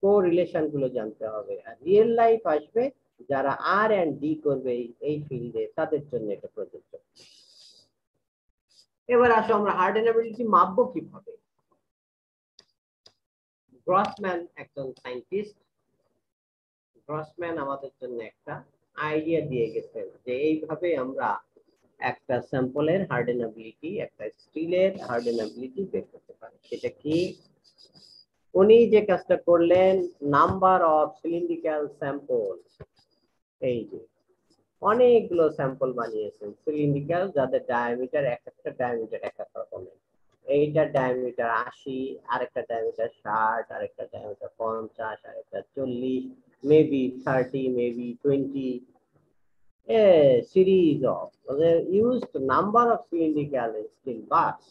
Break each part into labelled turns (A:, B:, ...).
A: Correlation গুলো জানতে হবে। আর রিয়েল লাইফ আসবে যারা R&D করবে এই ফিল্ডে, তাদের জন্য এটা প্রযোজ্য। এবার আসো আমরা হার্ডেনেবিলিটি মাপবো কিভাবে। গ্রসম্যান একজন সায়েন্টিস্ট, গ্রসম্যান আমাদের জন্য একটা আইডিয়া দিয়ে গেছেন যে এইভাবে আমরা একটা স্যাম্পলের হার্ডেনেবিলিটি, একটা স্টিলের হার্ডেনেবিলিটি বের করতে পারি। সেটা কি? উনি যে কাজটা করলেন, নাম্বার অফ সিলিন্ড্রিক্যাল স্যাম্পল, এই যে অনেকগুলো স্যাম্পল বানিয়েছেন সিলিন্ড্রিক্যাল, যাদের ডায়ামিটার, এক একটা ডায়ামিটার এক এক রকমের। এইটার ডায়ামিটার 80, আরেকটা ডায়ামিটার 60, আরেকটা ডায়ামিটার 50, আরেকটা 40, maybe 30, maybe 20, a series of the used number of cylindrical steel bars.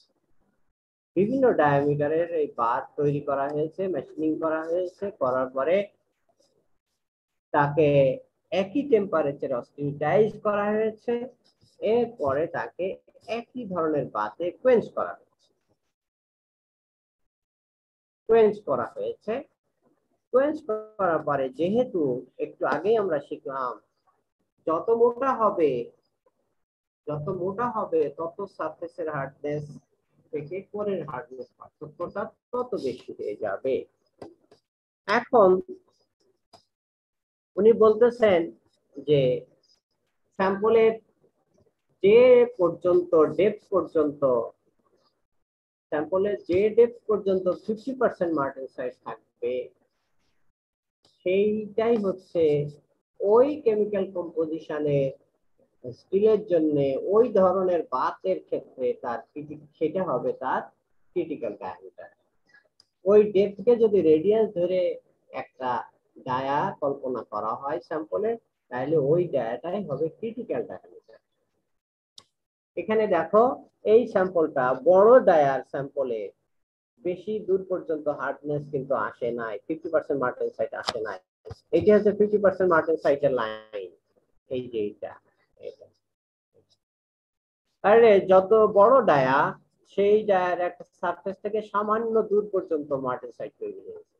A: বিভিন্ন ডায়ামিটারের এই বার তৈরি করা হয়েছে, মেশিনিং করা হয়েছে, করার পরে তাকে একই টেম্পারেচারে অক্সিডাইজ করা হয়েছে, এরপরে তাকে একই ধরনের বাতে কোয়েঞ্চ করা হয়েছে। কোয়েঞ্চ করার পরে যেহেতু একটু আগেই আমরা শিখলাম যত মোটা হবে তত সারফেসের হার্ডনেস থেকে কোরের হার্ডনেস পার্থক্যটা তত বেশি হয়ে যাবে। এখন উনি বলতেছেন যে স্যাম্পলের যে পর্যন্ত ডেপথ পর্যন্ত, স্যাম্পলের যে ডেপথ পর্যন্ত 50% মার্টেনসাইট থাকবে, সেইটাই হচ্ছে ওই কেমিক্যাল কম্পোজিশনে স্টিলের জন্য ওই ধরনের বাতের ক্ষেত্রে তার সেটা হবে তার ক্রিটিক্যাল ডায়ামিটার। ওই ডেপথকে যদি রেডিয়াস ধরে একটা ডায়া কল্পনা করা হয় স্যাম্পলের, তাহলে ওই ডায়াটাই হবে ক্রিটিক্যাল ডায়ামিটার। এখানে দেখো এই স্যাম্পলটা বড় ডায়ার স্যাম্পলে বেশি দূর পর্যন্ত হার্ডনেস কিন্তু আসে নাই, 50% মার্টেনসাইট আসে নাই। এটা হচ্ছে 50% মার্টেনসাইটের লাইন, এই যে এটা। আরে যত বড় ডায়া, সেই ডায়ার একটা সারফেস থেকে সামান্য দূর পর্যন্ত মার্টেনসাইট তৈরি হয়েছে,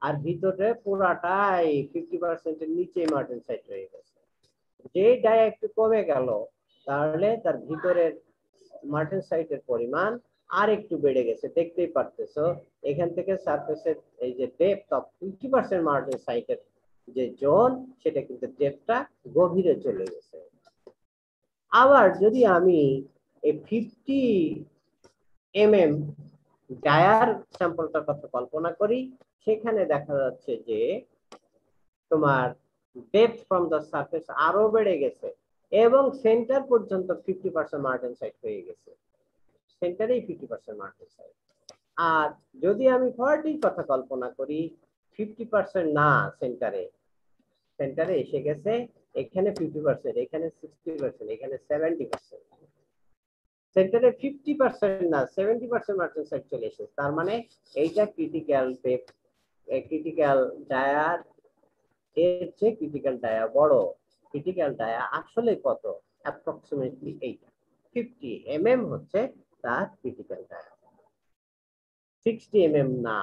A: আর ভিতরে পুরাটাই 50% এর নিচে মার্টেনসাইট রয়ে গেছে। যে ডায়া একটু কমে গেল, তাহলে তার ভিতরের মার্টেনসাইটের পরিমাণ আর একটু বেড়ে গেছে। দেখতেই পারতেছো এখান থেকে সারফেসের এই যে ডেপথ অফ 50% মার্টেনসাইটের যে জোন, সেটা কিন্তু ডেপথটা গভীরে চলে গেছে। আবার যদি আমি এই 50 mm ডায়ার স্যাম্পলটার কথা কল্পনা করি, সেখানে দেখা যাচ্ছে যে তোমার ডেপথ ফ্রম দ্য সারফেস আরো বেড়ে গেছে এবং সেন্টার পর্যন্ত 50% মার্টেনসাইট হয়ে গেছে, সেন্টারেই 50% মার্টেনসাইট। আর যদি আমি 40 কথা কল্পনা করি, 50% না, সেন্টারে এসে গেছে, এখানে 50%, এখানে 60%, এখানে 70%। সেন্টারে 50% না 70% মার্টেনসাইট চলে এসেছে। তার মানে এইটা ক্রিটিক্যাল ডেপথ, ক্রিটিক্যাল ডায়ার এর চেয়ে ক্রিটিক্যাল ডায়া বড়। ক্রিটিক্যাল ডায়া আসলে কত? অ্যাপ্রক্সিমেটলি 50 mm হচ্ছে তার ক্রিটিক্যাল ডায়া, 60 mm না,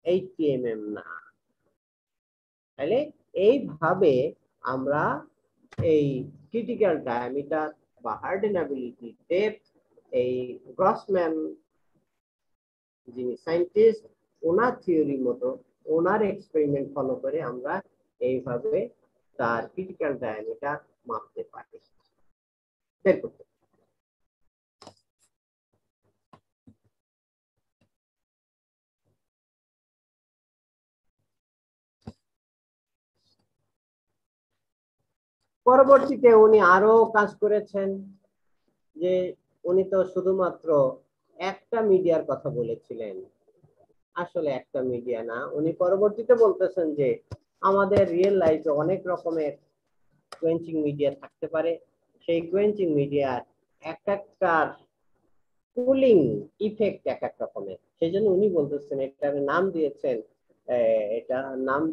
A: 80 mm না। তাহলে এইভাবে আমরা এই ক্রিটিক্যাল ডায়ামিটার বা হার্ডেনেবিলিটি ডেপথ, এই গ্রসম্যান যিনি সায়েন্টিস্ট, ওনার থিওরি মতো, ওনার এক্সপেরিমেন্ট ফলো করে আমরা এইভাবে তার ক্রিটিক্যাল ডায়ামিটার মাপতে পারি, বের করতে। পরবর্তীতে উনি আরো কাজ করেছেন, যে উনি তো শুধুমাত্র একটা মিডিয়ার কথা বলেছিলেন, আসলে একটা মিডিয়া না। উনি পরবর্তীতে বলতেছেন যে আমাদের রিয়েল লাইফে অনেক রকমের কোয়েঞ্চিং মিডিয়া থাকতে পারে, সেই কোয়েঞ্চিং মিডিয়ার এক একটার কুলিং ইফেক্ট এক এক রকমের। সেই জন্য উনি বলতেছেন এটার নাম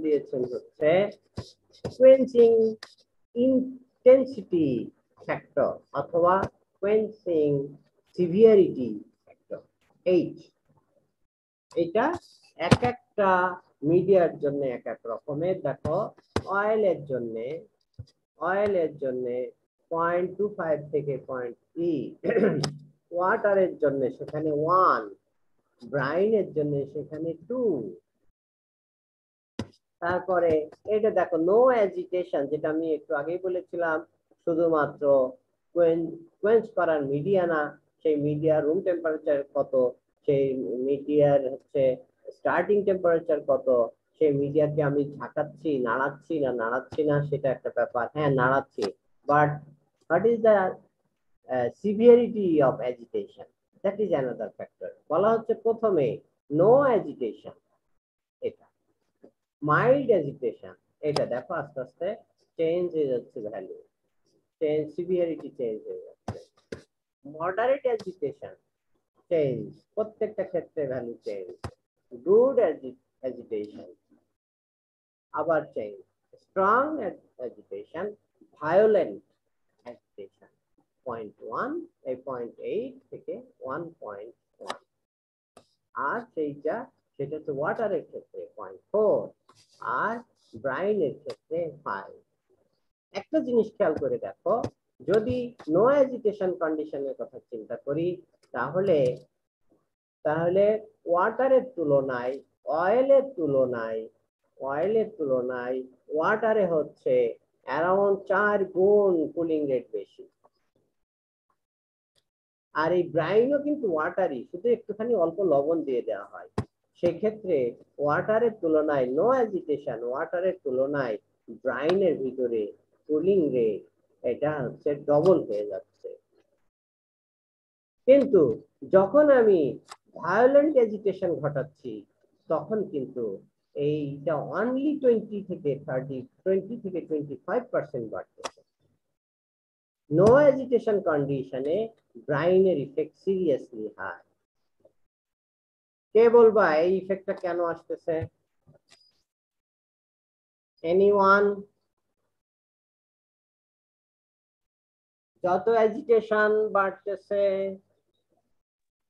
A: দিয়েছেন, হচ্ছে কোয়েঞ্চিং ইন্টেন্সিটি ফ্যাক্টর অথবা কোয়েঞ্চিং সিভিয়ারিটি ফ্যাক্টর। এইটা এক একটা মিডিয়ার জন্য এক এক রকমের। দেখো অয়েলের জন্য 0.25 থেকে 0.3, ওয়াটারের জন্য সেখানে 1, ব্রাইনের জন্য সেখানে 2। তারপরে এটা দেখো নো অ্যাজিটেশন, যেটা আমি একটু আগেই বলেছিলাম, শুধুমাত্র কোয়েঞ্চ করার মিডিয়া না, সেই মিডিয়া রুম টেম্পারেচার কত, সেই মিডিয়ার হচ্ছে স্টার্টিং টেম্পারেচার কত, সেই মিডিয়াকে আমি ঝাঁকাচ্ছি, নাড়াচ্ছি না সেটা একটা ব্যাপার। হ্যাঁ নাড়াচ্ছি, but what is the severity of agitation, that is another factor. বলা হচ্ছে প্রথমে নো অ্যাজিটেশন, এটা মাইল্ড অ্যাজিটেশন, এটা দেখো আস্তে আস্তে চেঞ্জ হয়ে যাচ্ছে, ভ্যালু চেঞ্জ, সিভিয়ারিটি চেঞ্জ হয়ে যাচ্ছে। মডারেট অ্যাজিটেশন চেঞ্জ, প্রত্যেকটা ক্ষেত্রে ভ্যালু চেঞ্জ। গুড অ্যাজিটেশন আবার change. Strong agitation, violent agitation 0.1, এই 0.8 থেকে 1.1। আর সেটা হচ্ছে ওয়াটারের ক্ষেত্রে 0.4, আর ব্রাইনের ক্ষেত্রে 5। একটা জিনিস খেয়াল করে দেখো, যদি নো এজিটেশন কন্ডিশনের কথা চিন্তা করি, তাহলে ওয়াটারের তুলনায় ওয়াটারে হচ্ছে অ্যারাউন্ড 4 গুণ কুলিং রেট বেশি। আর এই ব্রাইনও কিন্তু ওয়াটারই, শুধু একটুখানি অল্প লবণ দিয়ে দেওয়া হয়। সেক্ষেত্রে ওয়াটারের তুলনায় নো অ্যাজিটেশন ওয়াটারের তুলনায় ব্রাইনের ভিতরে কুলিং রেট এটা হচ্ছে ডবল হয়ে যাচ্ছে। কিন্তু যখন আমি ভায়োলেন্ট এজিটেশন ঘটাচ্ছি, তখন কিন্তু এইটা অনলি 20 থেকে 25% বাড়তেছে। নো এজিটেশন কন্ডিশনে ব্রাইনের ইফেক্ট সিরিয়াসলি হাই। কে বলবা এই ইফেক্টটা কেন আসতেছে? এনিওয়ান? যত এজিটেশন বাড়তেছে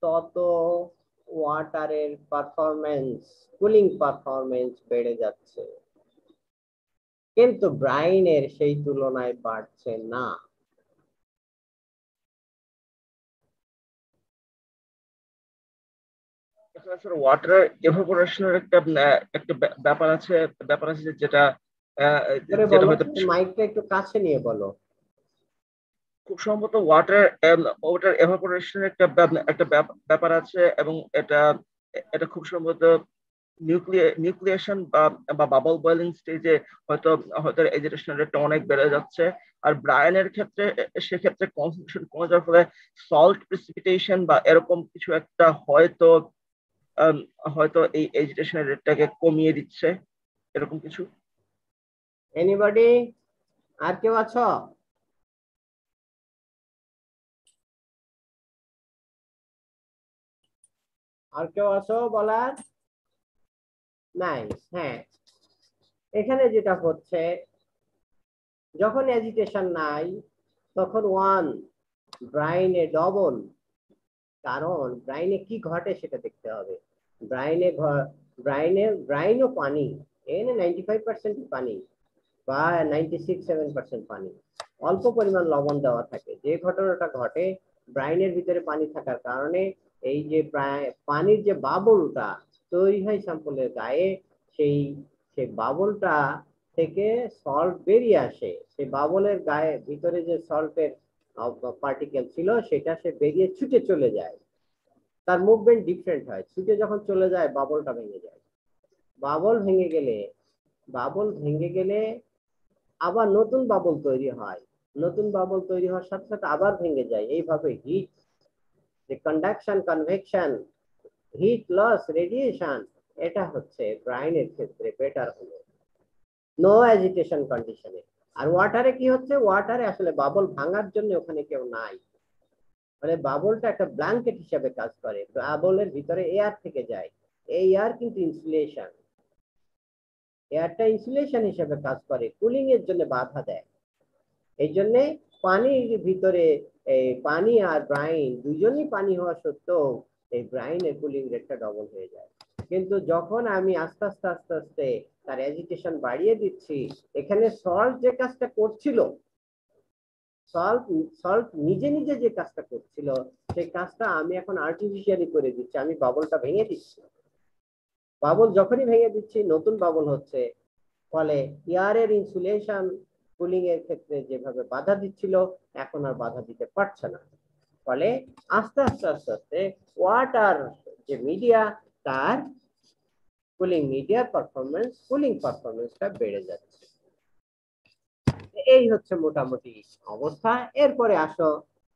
A: তত ওয়াটারের পারফরমেন্স, কুলিং পারফরমেন্স বেড়ে যাচ্ছে, কিন্তু ব্রাইনের সেই তুলনায় বাড়ছে না।
B: আসলে ওয়াটার এভাপোরেশনের একটা ব্যাপার আছে যেটা যেটা হয়তো
A: মাইকটা একটু কাছে নিয়ে বলো।
B: খুব সম্ভবত ওয়াটার এভাপোরেশনের একটা ব্যাপার আছে, এবং এটা এটা খুব সম্ভবত নিউক্লিয়েশন বা বাবল বয়েলিং স্টেজে হয়তো হয়তো এজিটেশন রেটটা অনেক বেড়ে যাচ্ছে। আর ব্রায়ানের ক্ষেত্রে সেক্ষেত্রে কনসেন্ট্রেশন কমে যাওয়ার ফলে সল্ট প্রিসিপিটেশন বা এরকম কিছু একটা হয়তো হয়তো এই এজিটেশনের রেটটাকে কমিয়ে দিচ্ছে, এরকম কিছু।
A: এনিবডি? আর কেউ আছো? আর কেউ আছো বলার? নাই। হ্যাঁ, এখানে যেটা হচ্ছে, যখন এজিটেশন নাই তখন 1, ব্রাইনে ডবল। কারণ ব্রাইনে কি ঘটে সেটা দেখতে হবে। ব্রাইনও পানি, এখানে 95% পানি বা 96-7% পানি, অল্প পরিমাণ লবণ দেওয়া থাকে। যে ঘটনাটা ঘটে, ব্রাইনের ভিতরে পানি থাকার কারণে এই যে পানির যে বাবলটা তৈরি হয় স্যাম্পলের গায়ে, সেই সেই বাবলটা থেকে সল্ট বেরিয়ে আসে। সেই বাবলের গায়ে ভিতরে যে সল্টের পার্টিকেল ছিল সেটা সে বেরিয়ে ছুটে চলে যায়। তার মুভমেন্ট ডিফারেন্ট হয়, ছুটে যখন চলে যায় বাবলটা ভেঙে যায়। বাবল ভেঙে গেলে আবার নতুন বাবল তৈরি হয়, নতুন বাবল তৈরি হওয়ার সাথে সাথে আবার ভেঙে যায়। এইভাবে হিট, যে conduction, convection, heat loss, radiation, এটা হচ্ছে ব্রাইনের ক্ষেত্রে বেটার হলো নো অ্যাজিটেশন কন্ডিশনে। আর ওয়াটারে কি হচ্ছে, ওয়াটারে আসলে বাবল ভাঙার জন্য ওখানে কেউ নাই, মানে বাবলটা একটা ব্ল্যাঙ্কেট হিসেবে কাজ করে। বাবলের ভিতরে এয়ার থেকে যায়, এই এয়ার কিন্তু ইনসুলেশন, এয়ারটা ইনসুলেশন হিসেবে কাজ করে, কুলিং এর জন্য বাধা দেয়। এই জন্য পানির ভিতরে পানি আর ব্রাইন দুজনই পানি হওয়া সত্ত্বেও এই ব্রাইনের কুলিং রেটটা ডবল হয়ে যায়। কিন্তু যখন আমি আস্তে আস্তে আস্তে আস্তে তার এজিটেশন বাড়িয়ে দিচ্ছি, এখানে সল্ট যে কাজটা করছিল, সল্ট সল্ট নিজে নিজে যে কাজটা করছিল, সেই কাজটা আমি এখন আর্টিফিশিয়ালি করে দিচ্ছি, আমি বাবলটা ভেঙে দিচ্ছি। বাবল যখনই ভেঙে দিচ্ছি নতুন বাবল হচ্ছে, ফলে এয়ারের ইনসুলেশন কুলিং এর ক্ষেত্রে যেভাবে বাধা দিচ্ছিল এখন আর বাধা দিতে পারছে না। ফলে আস্তে আস্তে আস্তে আস্তে ওয়াটার যে মিডিয়া, তার মিডিয়ার পারফরমেন্স, কুলিং পারফরমেন্সটা বেড়ে যাচ্ছে। এই হচ্ছে মোটামুটি অবস্থা। এরপরে আসো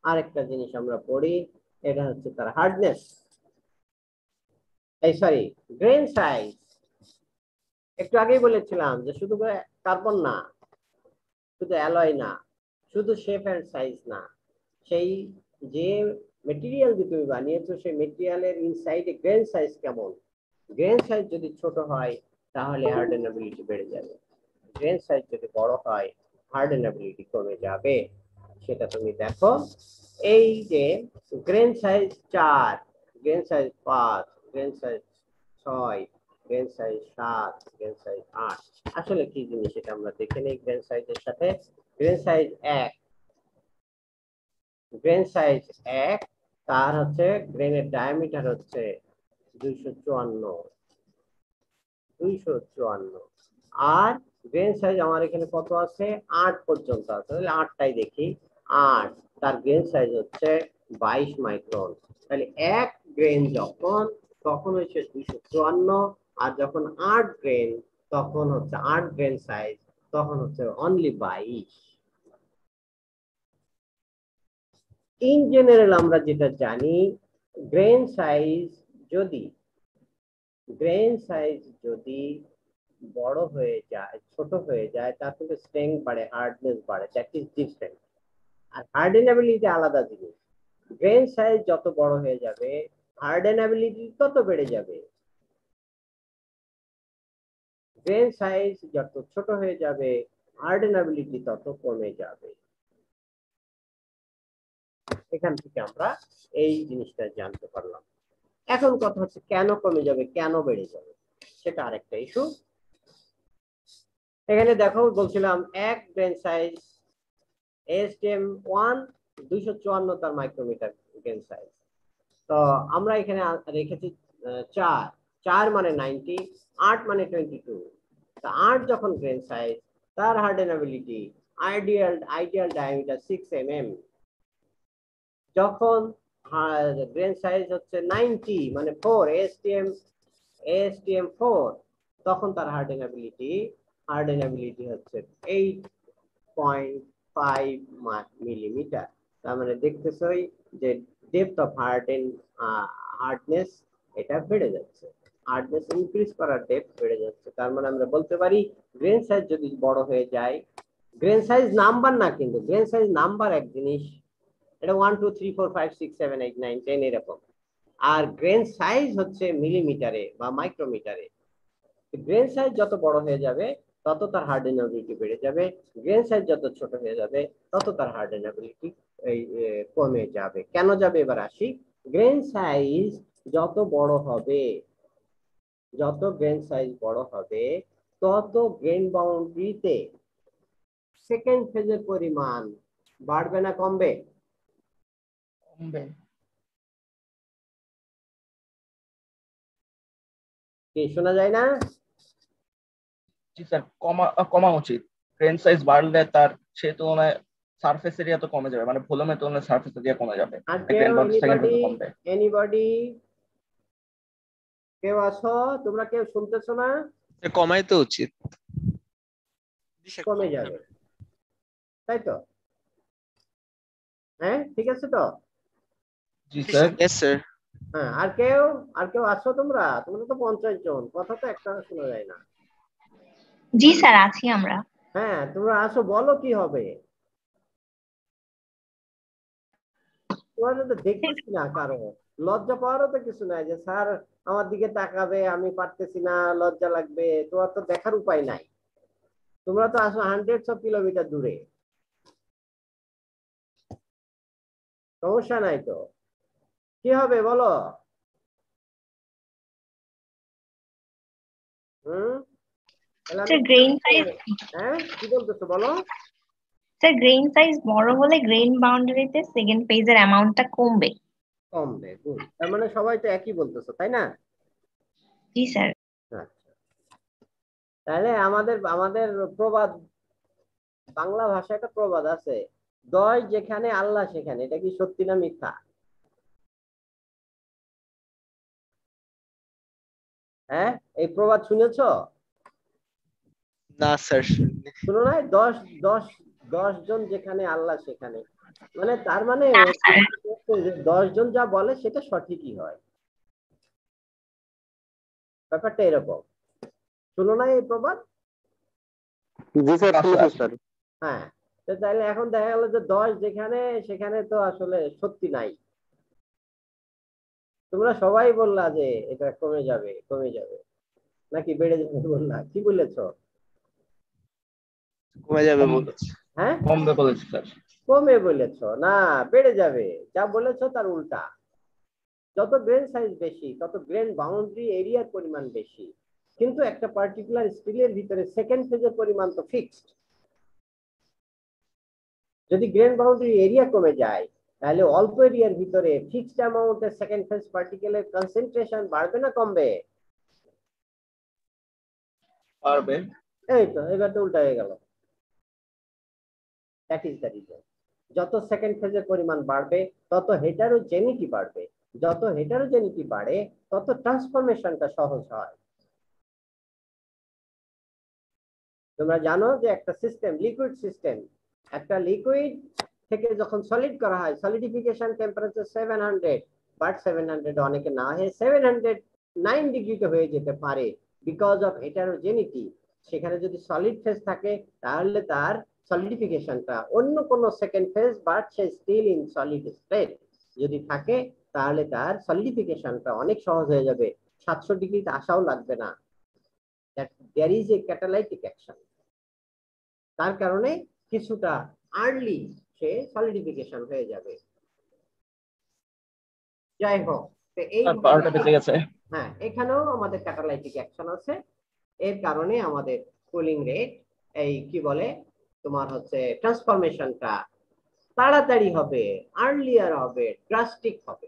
A: আরেকটা জিনিস আমরা পড়ি, এটা হচ্ছে তার হার্ডনেস, এই সরি গ্রেন সাইজ। একটু আগেই বলেছিলাম যে শুধু কার্বন না, শুধু অ্যালয় না, শুধু শেপ এন্ড সাইজ না, সেই যে মেটেরিয়াল দিয়ে তুমি বানিয়েছো সেই মেটেরিয়ালের ইনসাইডে গ্রেন সাইজ কেমন। গ্রেন সাইজ যদি ছোট হয় তাহলে হার্ডেনেবিলিটি বেড়ে যাবে, গ্রেন সাইজ যদি বড় হয় হার্ডেনেবিলিটি কমে যাবে। সেটা তুমি দেখো, এই যে grain size 4, grain size 5, grain size 6, grain size 7, grain size 8, আসলে কি জিনিস এটা আমরা দেখে নেই। গ্রেন সাইজের সাথে গ্রেন সাইজ 1, গ্রেন সাইজ 1 তার হচ্ছে গ্রেনের ডায়ামিটার হচ্ছে 254, আর গ্রেন সাইজ আমার এখানে কত আছে, 8 পর্যন্ত আছে, তাহলে 8টাই দেখি। 8, তার গ্রেন সাইজ হচ্ছে 22 মাইক্রন। তাহলে 1 গ্রেন যখন, তখন হচ্ছে 254, আর যখন 8 গ্রেন তখন হচ্ছে 8 গ্রেন সাইজ, তখন হচ্ছে অনলি 22। ইন জেনারেল আমরা যেটা জানি, গ্রেন সাইজ যদি গ্রেন সাইজ যদি বড় হয়ে যায়, ছোট হয়ে যায়, তার কিন্তু স্ট্রেংথ বাড়ে, হার্ডনেস বাড়ে, দ্যাট ইজ ডিফারেন্ট। আর হার্ডেনেবিলিটি আলাদা জিনিস। গ্রেন সাইজ যত বড় হয়ে যাবে হার্ডেনেবিলিটি তত বেড়ে যাবে, গ্রেন সাইজ যত ছোট হয়ে যাবে হার্ডেনেবিলিটি তত কমে যাবে। এখান থেকে আমরা এই জিনিসটা জানতে পারলাম। এখন কথা হচ্ছে কেন কমে যাবে, কেন বেড়ে যাবে, সেটা আরেকটা ইস্যু। এখানে দেখো বলছিলাম 1 গ্রেন সাইজ ASTM1 254 তার মাইক্রোমিটার গ্রেন সাইজ। তো আমরা এখানে রেখেছি 4, 4 মানে 90, 8 মানে 22। তা 8 যখন গ্রেন সাইজ, তার হার্ডেনেবিলিটি আইডিয়াল ডায়ামিটার 6 mm। যখন গ্রেন সাইজ হচ্ছে 90 মানে 4, ASTM4, তখন তার হার্ডেনেবিলিটি হচ্ছে 8.5 মিলিমিটার। তার মানে দেখতেছই যে ডেপথ অফ হার্ডনেস এটা বেড়ে যাচ্ছে, হার্ডনেস ইনক্রিজ করার ডেপথ বেড়ে যাচ্ছে। তার মানে আমরা বলতে পারি গ্রেন সাইজ যদি বড় হয়ে যায়, গ্রেন সাইজ নাম্বার না, কিন্তু গ্রেন সাইজ নাম্বার এক জিনিস, এটা 1 2 3 4 5 6 7 8 9 10 এরকম, আর গ্রেন সাইজ হচ্ছে মিলিমিটারে বা মাইক্রোমিটারে। গ্রেন সাইজ যত বড় হয়ে যাবে তত তার হার্ডেনেবিলিটি বেড়ে যাবে, গ্রেন সাইজ যত ছোট হয়ে যাবে তত তার হার্ডেনেবিলিটি কমে যাবে। কেন যাবে এবার আসি। গ্রেন সাইজ যত বড় হবে, যত গ্রেন সাইজ বড় হবে, তত গ্রেন বাউন্ডারিতে সেকেন্ড ফেজের পরিমাণ বাড়বে না কমবে?
B: কমবে।
A: কি শোনা যায় না?
B: জি স্যার, কমা উচিত। গ্রেন সাইজ বাড়লে তার সেই তুলনায় সারফেস এরিয়া তো কমে যাবে, মানে ভলিউমের তুলনায় সারফেস এরিয়া কমে যাবে,
A: আর
B: গ্রেন
A: কেউ
B: বাউন্ডারি সেকেন্ড ফেজে কমবে।
A: এনিবডি কেউ আছো, তোমরা কেউ শুনতেছো না?
C: কমাই তো উচিত।
A: কমে যাবে, তাই তো? হ্যাঁ ঠিক আছে তো?
B: জি স্যার।
C: Yes sir.
A: হ্যাঁ, আর কেউ আছো? তোমরা তোমরা তো 50 জন, কথা তো একটা শোনা যায় না।
D: জি স্যার, আছি আমরা।
A: হ্যাঁ তোমরা আসো, বলো কি হবে। তোমাদের তো দেখতেছি না কারো, লজ্জা পাওয়ারও তো কিছু নাই যে স্যার আমার দিকে তাকাবে, আমি পারতেছি না, লজ্জা লাগবে, তোমার তো দেখার উপায় নাই। তোমরা তো আসো হান্ড্রেডস অফ কিলোমিটার দূরে, সমস্যা নাই তো, কি হবে বলো? তাহলে আমি
D: স্যার গ্রেইন সাইজ
A: হ্যাঁ কি বলতেছো বলো?
D: স্যার গ্রেইন সাইজ বড় হলে গ্রেইন বাউন্ডারিতে সেকেন্ড ফেজের অ্যামাউন্টটা কমবে।
A: কমবে, গুড। তার মানে সবাই তো একই বলতেছো, তাই না?
D: জি স্যার।
A: আচ্ছা, তাহলে আমাদের আমাদের প্রবাদ, বাংলা ভাষায় একটা প্রবাদ আছে, দয় যেখানে আল্লাহ সেখানে। এটা কি সত্যি না মিথ্যা? হ্যাঁ, এই প্রবাদ শুনেছো?
C: না স্যার।
A: শুনো নাই? 10 জন যেখানে আল্লাহ সেখানে, মানে তার মানে
D: না স্যার।
A: 10 জন যা বলে সেটা সঠিকই হয়। ব্যাপারটা এরকম, শুনো না এই প্রবাদ?
C: জি স্যার, শুনেছি স্যার।
A: হ্যাঁ, তো তাহলে এখন দেখা গেল যে 10 যেখানে সেখানে তো আসলে সত্যি নাই। তোমরা সবাই বললা যে এটা কমে যাবে কমে যাবে, নাকি বেড়ে যাবে বললা, কি বলেছো?
C: কমে যাবে বলেছে।
A: হ্যাঁ,
B: কমবে বলেছি স্যার।
A: কমে বলেছো না, বেড়ে যাবে। যা বলেছো তার উল্টা। যত গ্রেন সাইজ বেশি তত গ্রেন বাউন্ডারি এরিয়ার পরিমাণ বেশি, কিন্তু একটা পার্টিকুলার স্টিলের ভিতরে সেকেন্ড ফেজের পরিমাণ তো ফিক্সড। যদি গ্রেন বাউন্ডারি এরিয়া কমে যায় তাহলে অল্প এরিয়ার ভিতরে ফিক্সড অ্যামাউন্টের সেকেন্ড ফেজ পার্টিকেলের কনসেন্ট্রেশন বাড়বে না কমবে?
B: পারবে।
A: এই তো এবার তো উল্টা হয়ে গেল। That is the reason. যত সেকেন্ড ফেজের পরিমাণ বাড়বে তত হেটারোজেনিটি বাড়বে। যত হেটারোজেনিটি বাড়ে তত ট্রান্সফরমেশনটা সহজ হয়। তোমরা জানো যে একটা সিস্টেম, লিকুইড সিস্টেম, একটা লিকুইড থেকে যখন সলিড করা হয়, সলিডিফিকেশন টেম্পারেচার 700, বাট 700 অনেকে না হয়ে 709 ডিগ্রিতে হয়ে যেতে পারে বিকজ অফ হেটারোজেনিটি। সেখানে যদি সলিড ফেজ থাকে তাহলে তার সলিডিফিকেশনটা অন্য কোনো সেকেন্ড ফেজ, বাট সে স্টিল ইন সলিড স্টেট যদি থাকে তাহলে তার সলিডিফিকেশনটা অনেক সহজ হয়ে যাবে, 700 ডিগ্রিতে আসাও লাগবে না। that there is a catalytic action, তার কারণে কিছুটা আর্লি সে সলিডিফিকেশন হয়ে যাবে। যাই হোক, তো এই
B: আর 12টা বেজে গেছে।
A: হ্যাঁ, এখানেও আমাদের ক্যাটালাইটিক অ্যাকশন আছে। এর কারণে আমাদের কুলিং রেট, এই কি বলে তোমার হচ্ছে ট্রান্সফরমেশনটা তাড়াতাড়ি হবে, আর্লিয়ার হবে, ড্রাস্টিক হবে।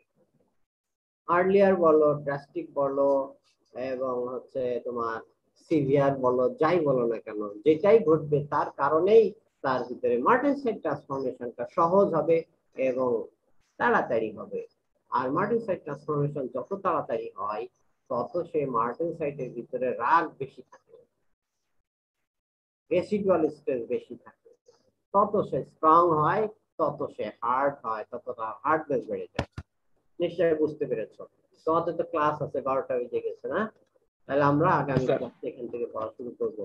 A: আর্লিয়ার বলো, ড্রাস্টিক বলো, এবং হচ্ছে তোমার সিভিয়ার বলো, যাই বলো না কেন, যেটাই ঘটবে তার কারণেই তার ভিতরে মার্টেনসাইট ট্রান্সফরমেশনটা সহজ হবে এবং তাড়াতাড়ি হবে। আর মার্টেনসাইট ট্রান্সফরমেশন যত তাড়াতাড়ি হয় তত সে মার্টেনসাইটের ভিতরে রাগ বেশি থাকে, রেসিডুয়াল স্ট্রেস বেশি থাকে, তত সে স্ট্রং হয়, তত সে হার্ড হয়, তত তার হার্ডনেস বেড়ে যায়। নিশ্চয়ই বুঝতে পেরেছো। তোমাদের তো ক্লাস আছে, 12টা বেজে গেছে না? তাহলে আমরা আগামী
B: স্যার।
A: ক্লাসে এখান থেকে পড়া শুরু করবো।